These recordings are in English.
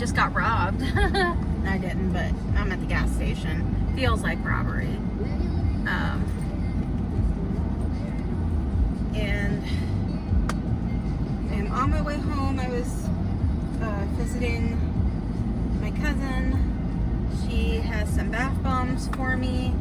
just got robbed. I didn't, but I'm at the gas station. Feels like robbery. And I'm on my way home. I was visiting my cousin. She has some bath bombs for me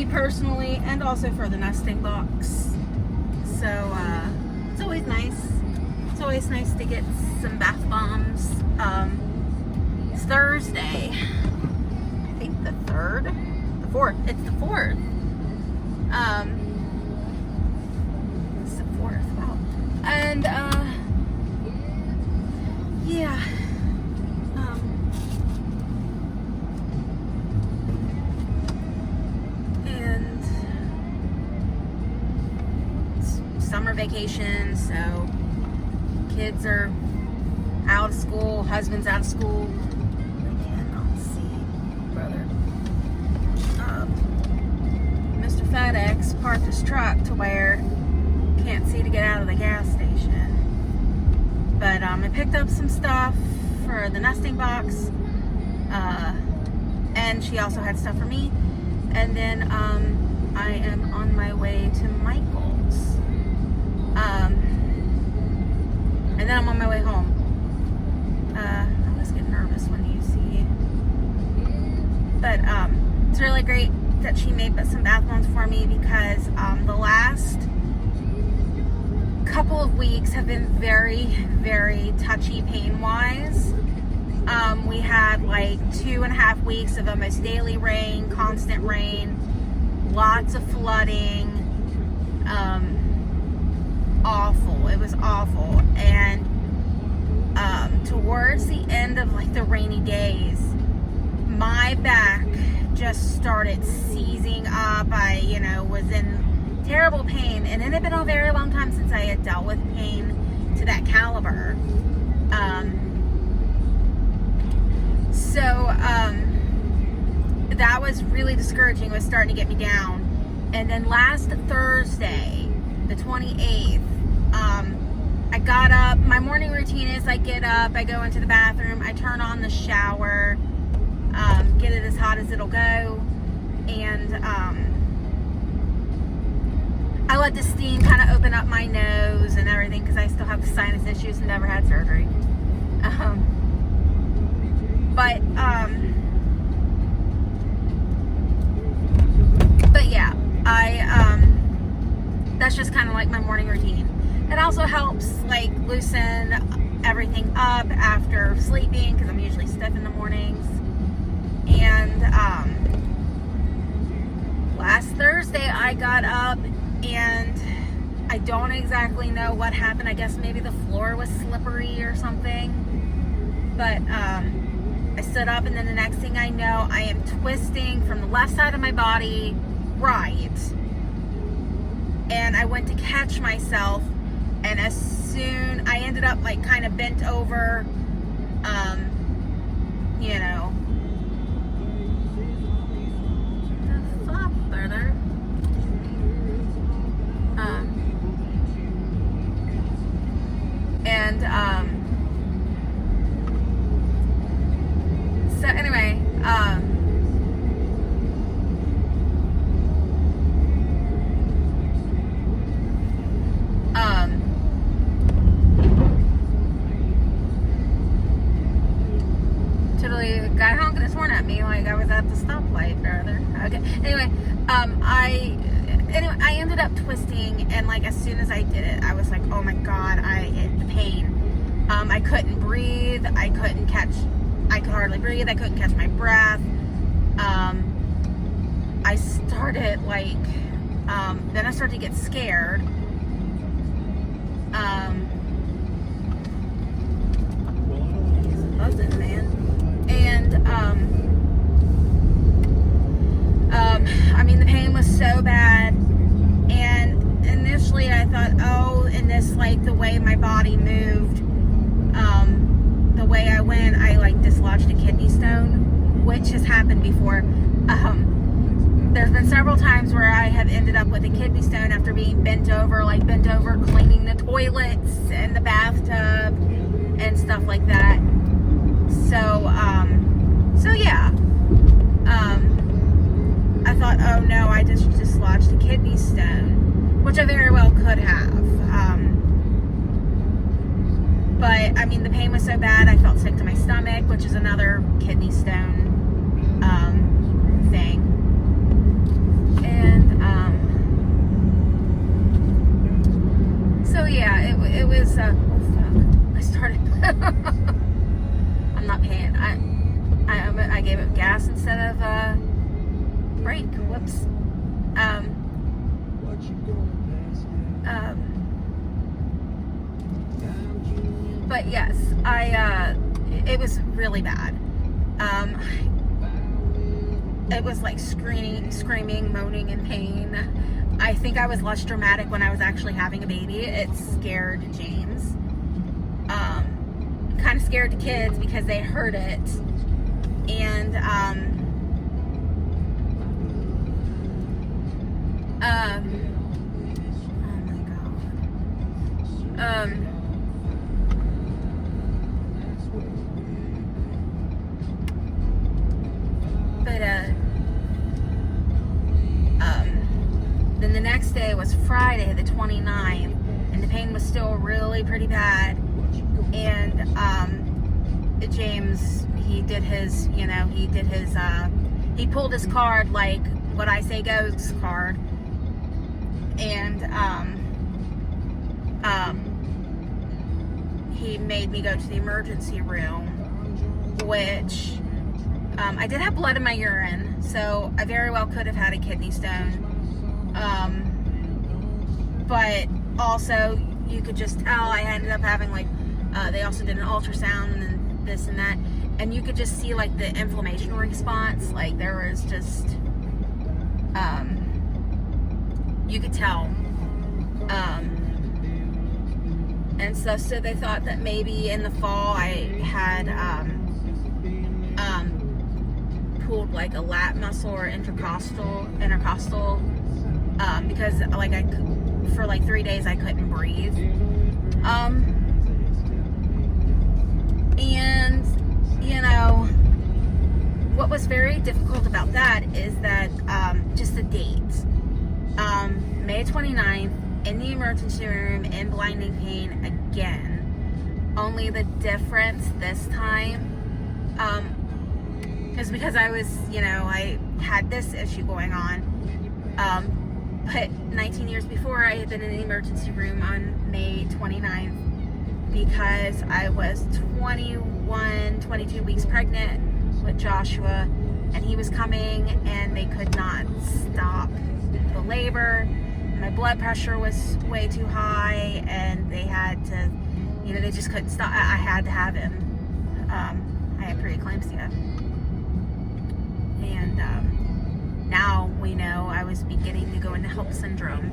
personally, and also for the nesting box. So it's always nice. It's always nice to get some bath bombs. It's Thursday. I think the 3rd? The 4th. It's the 4th. It's the 4th. Wow. And, yeah. And it's summer vacation, so kids are out of school, husband's out of school. I cannot see, brother. Mr. FedEx parked his truck to where can't see to get out of the gas station. But I picked up some stuff for the nesting box, and she also had stuff for me. And then I am on my way to Michael's, and then I'm on my way home. I always get nervous when you see, but it's really great that she made some bath bombs for me, because the last couple of weeks have been very, very touchy pain-wise. We had like 2.5 weeks of almost daily rain, constant rain, lots of flooding, awful. It was awful. And towards the end of like the rainy days, my back just started seizing up. I, was in terrible pain, and it had been a very long time since I had dealt with pain to that caliber. So that was really discouraging. It was starting to get me down. And then last Thursday, the 28th, I got up. My morning routine is I get up, I go into the bathroom, I turn on the shower, get it as hot as it'll go, and I let the steam kind of open up my nose and everything, because I still have sinus issues and never had surgery. But yeah, that's just kind of like my morning routine. It also helps like loosen everything up after sleeping, because I'm usually stiff in the mornings. And last Thursday I got up, and I don't exactly know what happened. I guess maybe the floor was slippery or something. But I stood up, and then the next thing I know, I am twisting from the left side of my body right. And I went to catch myself, and as soon I ended up like kind of bent over, the fuck, brother? So anyway, totally, a guy honking his horn at me like I was at the stoplight, brother. Okay. Anyway, I ended up twisting, and like as soon as I did it, I was like, oh my god, the pain. I couldn't breathe. I could hardly breathe. I couldn't catch my breath. I started like, then I started to get scared. It's buzzing, man. And, the pain was so bad. And initially I thought, the way my body moved, the way I went, I like dislodged a kidney stone, which has happened before. There's been several times where I have ended up with a kidney stone after being bent over cleaning the toilets and the bathtub and stuff like that. So yeah. I thought, oh no, I just dislodged a kidney stone, which I very well could have. But I mean, the pain was so bad, I felt sick to my stomach, which is another kidney stone thing. And so yeah, it was. Oh fuck! I started. I'm not paying. I gave it gas instead of brake. Whoops. But yes, it was really bad. It was like screaming, moaning in pain. I think I was less dramatic when I was actually having a baby. It scared James. Kind of scared the kids because they heard it. And, oh my God. Then the next day was Friday, the 29th, and the pain was still really pretty bad. And James, he pulled his card, like what I say goes card, and he made me go to the emergency room, which I did have blood in my urine, so I very well could have had a kidney stone. But also you could just tell I ended up having they also did an ultrasound and this and that, and you could just see like the inflammation response. Like there was just you could tell, and so they thought that maybe in the fall I had pulled like a lat muscle or intercostal, because like for like 3 days I couldn't breathe. And you know what was very difficult about that is that just the date, May 29th, in the emergency room in blinding pain again. Only the difference this time is because I was, I had this issue going on. But 19 years before, I had been in the emergency room on May 29th because I was 22 weeks pregnant with Joshua, and he was coming, and they could not stop the labor. My blood pressure was way too high, and they had to, they just couldn't stop. I had to have him. I had preeclampsia. And now we know I was beginning to go into HELLP syndrome.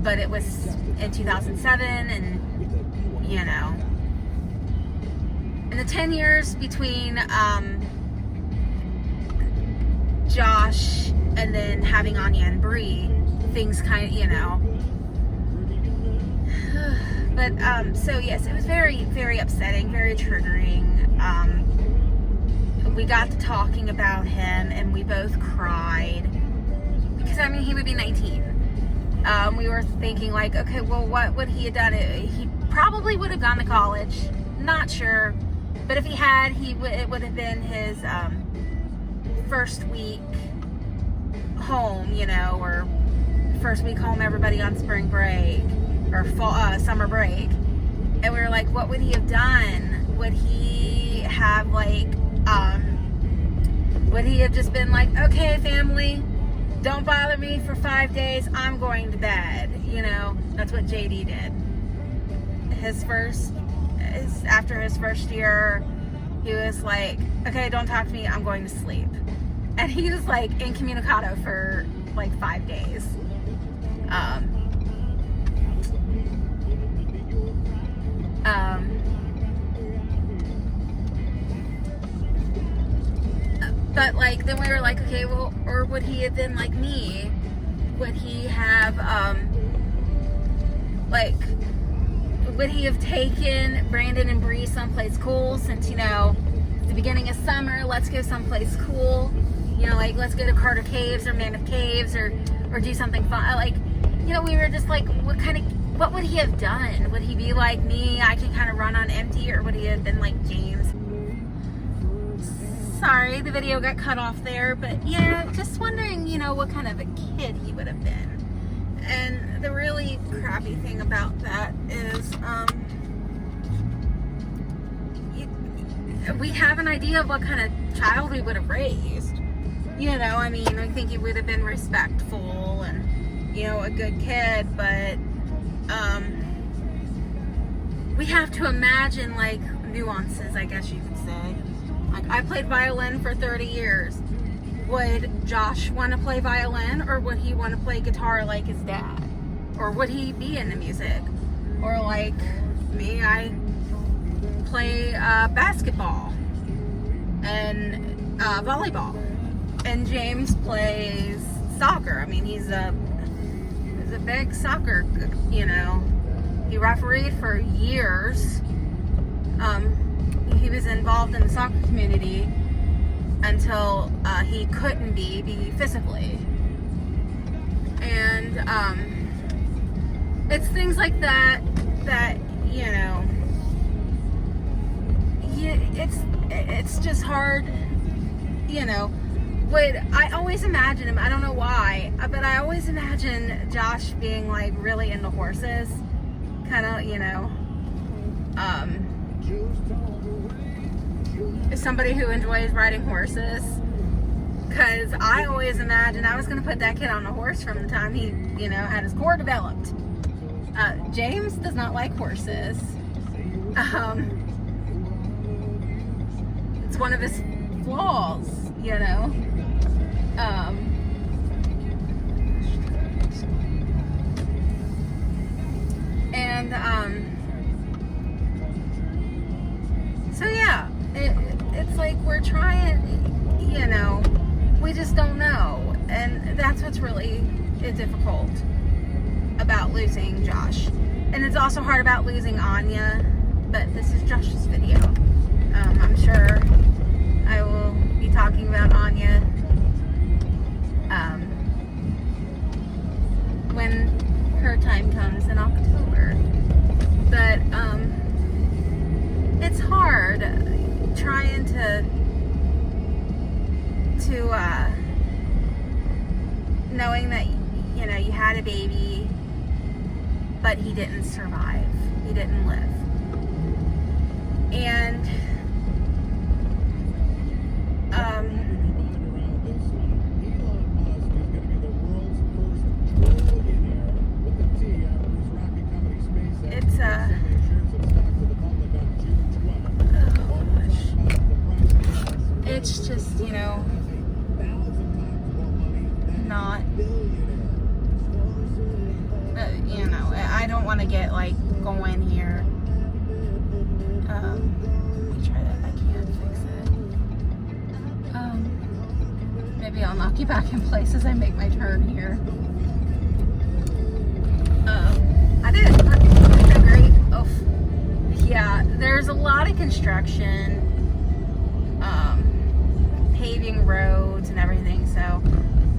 But it was in 2007, and, in the 10 years between Josh and then having Anya and Bree, things kind of, but so yes, it was very, very upsetting, very triggering. We got to talking about him, and we both cried because he would be 19. We were thinking like, okay, well, what would he have done? He probably would have gone to college, not sure, but if he had, it would have been his first week home, or first week home, everybody on spring break or fall, summer break. And we were like, what would he have done? Would he have would he have just been like, okay, family, don't bother me for 5 days, I'm going to bed? That's what JD did. After his first year, he was like, okay, don't talk to me, I'm going to sleep. And he was like incommunicado for like 5 days. But then we were like, okay, well, or would he have been like me? Would he have would he have taken Brandon and Bree someplace cool since, you know, the beginning of summer, let's go someplace cool, you know, like let's go to Carter Caves or Mammoth Caves or do something fun. Like, you know, we were just like, what would he have done? Would he be like me? I can kind of run on empty, or would he have been like James? Sorry, the video got cut off there, but yeah, just wondering, you know, what kind of a kid he would have been. And the really crappy thing about that is, we have an idea of what kind of child we would have raised. You know, I mean, I think he would have been respectful and, you know, a good kid, but we have to imagine, like, nuances, I guess you could say. Like, I played violin for 30 years. Would Josh want to play violin, or would he want to play guitar like his dad? Or would he be into music? Or like me, I play basketball and volleyball. And James plays soccer. I mean, he's a big soccer, you know. He refereed for years. He was involved in the soccer community until he couldn't be physically. And it's things like that, you know, it's just hard, you know. I always imagine him, I don't know why, but I always imagine Josh being like really into horses, kind of, you know, somebody who enjoys riding horses, because I always imagined I was going to put that kid on a horse from the time he, you know, had his core developed. James does not like horses. It's one of his flaws, you know. So yeah, it's like we're trying, you know, we just don't know, and that's what's really difficult about losing Josh. And it's also hard about losing Anya, but this is Josh's video. I'm sure I will be talking about Anya when her time comes in October. But it's hard trying to knowing that, you know, you had a baby, but he didn't survive. He didn't live. And it's it's just, you know, not, you know, I don't want to get like going here. Let me try that. I can't fix it. Maybe I'll knock you back in place as I make my turn here. I did. Okay, great. Oh, yeah. There's a lot of construction, paving roads and everything, so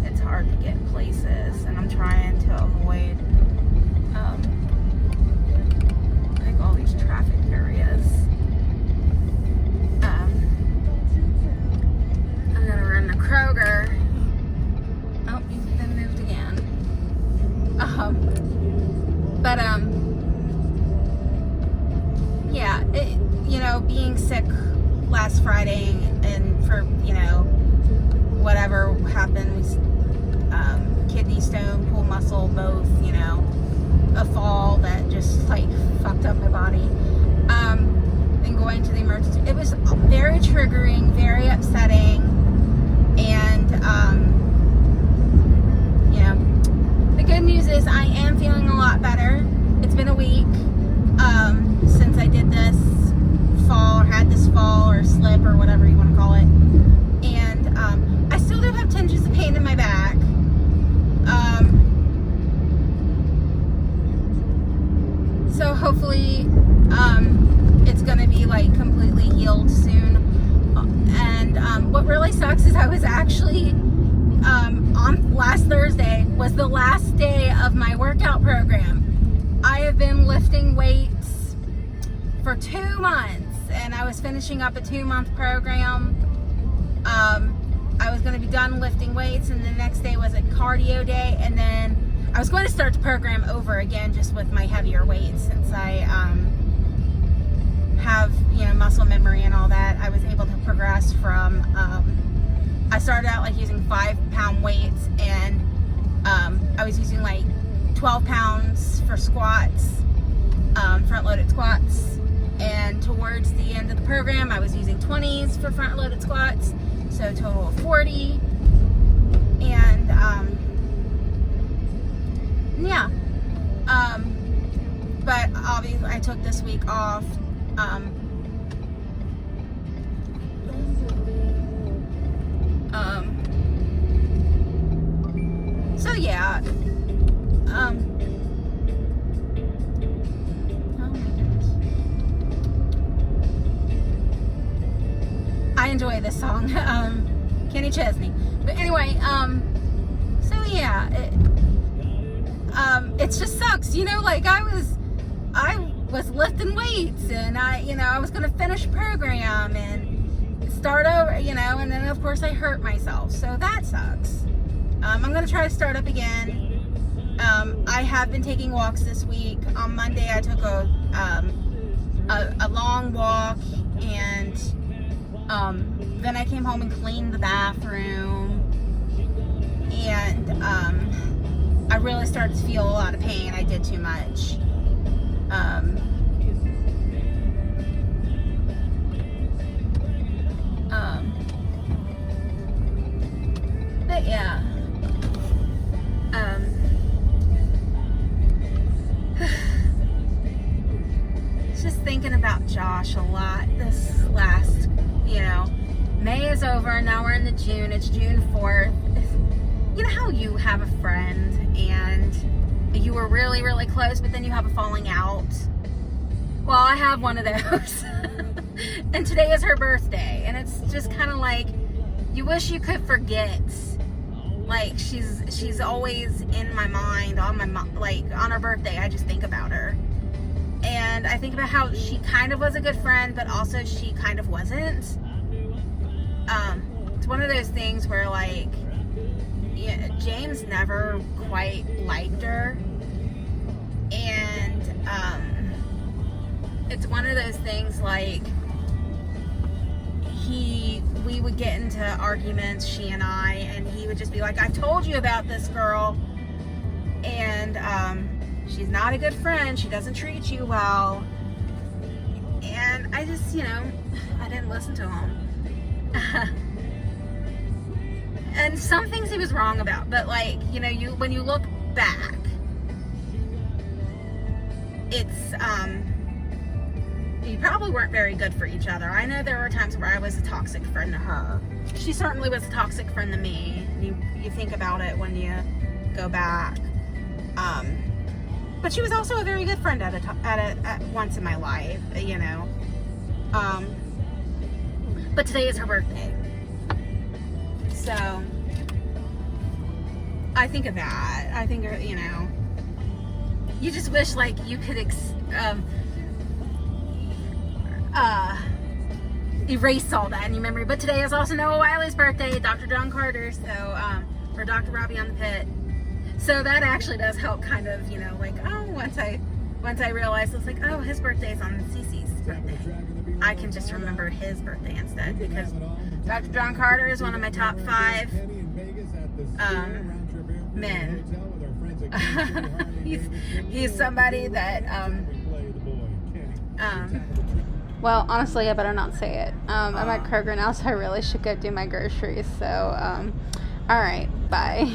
it's hard to get places. And I'm trying to avoid like all these traffic areas. I'm gonna run to Kroger. Oh, he's been moved again. But yeah, you know, being sick last Friday and for, you know, whatever happened, kidney stone, pull muscle, both, you know, a fall that just like fucked up my body, and going to the emergency, it was very triggering, very upsetting. And you know, the good news is I am feeling a lot better. It's been a week since I did this fall, or had this fall, or slip, or whatever you want to call it. And I still do have tinges of pain in my back. So hopefully it's gonna be like completely healed soon. And what really sucks is I was actually on last Thursday was the last day of my workout program. I have been lifting weights for 2 months, and I was finishing up a 2-month program. I was going to be done lifting weights, and the next day was a cardio day, and then I was going to start the program over again just with my heavier weights, since I have, you know, muscle memory and all that. I was able to progress from I started out like using 5-pound weights, and I was using like 12 pounds for squats, front-loaded squats, and towards the end of the program I was using 20s for front-loaded squats, so a total of 40. And yeah, but obviously I took this week off. So yeah, oh my goodness, I enjoy this song, Kenny Chesney. But anyway, so yeah, it just sucks, you know, like I was lifting weights, and I was gonna finish program and start over, you know, and then of course I hurt myself, so that sucks. I'm gonna try to start up again. I have been taking walks this week. On Monday I took a long walk, and then I came home and cleaned the bathroom, and I really started to feel a lot of pain. I did too much. But yeah, just thinking about Josh a lot this last, you know, May is over, now we're into June, it's June 4th. You know how you have a friend and you were really, really close, but then you have a falling out? Well, I have one of those. And today is her birthday, and it's just kind of like, you wish you could forget. Like, she's always in my mind, like on her birthday I just think about her. And I think about how she kind of was a good friend, but also she kind of wasn't. It's one of those things where, like, yeah, James never quite liked her, and it's one of those things, like, we would get into arguments, she and I, and he would just be like, I've told you about this girl, and she's not a good friend, she doesn't treat you well. And I just, you know, I didn't listen to him. And some things he was wrong about, but, like, you know, when you look back, it's you probably weren't very good for each other. I know there were times where I was a toxic friend to her. She certainly was a toxic friend to me. You think about it when you go back. But she was also a very good friend at once in my life, you know. But today is her birthday, so I think of that. I think, you know, you just wish, like, you could erase all that in your memory. But today is also Noah Wiley's birthday, Dr. John Carter, so or Dr. Robbie on the Pit. So that actually does help, kind of, you know, like, oh, once I realized, it's like, oh, his birthday's on Cece's birthday, I can just remember his birthday instead, because Dr. John Carter is one of my top 5 men. he's somebody that well, honestly, I better not say it. I'm at Kroger now, so I really should go do my groceries. So, all right, bye.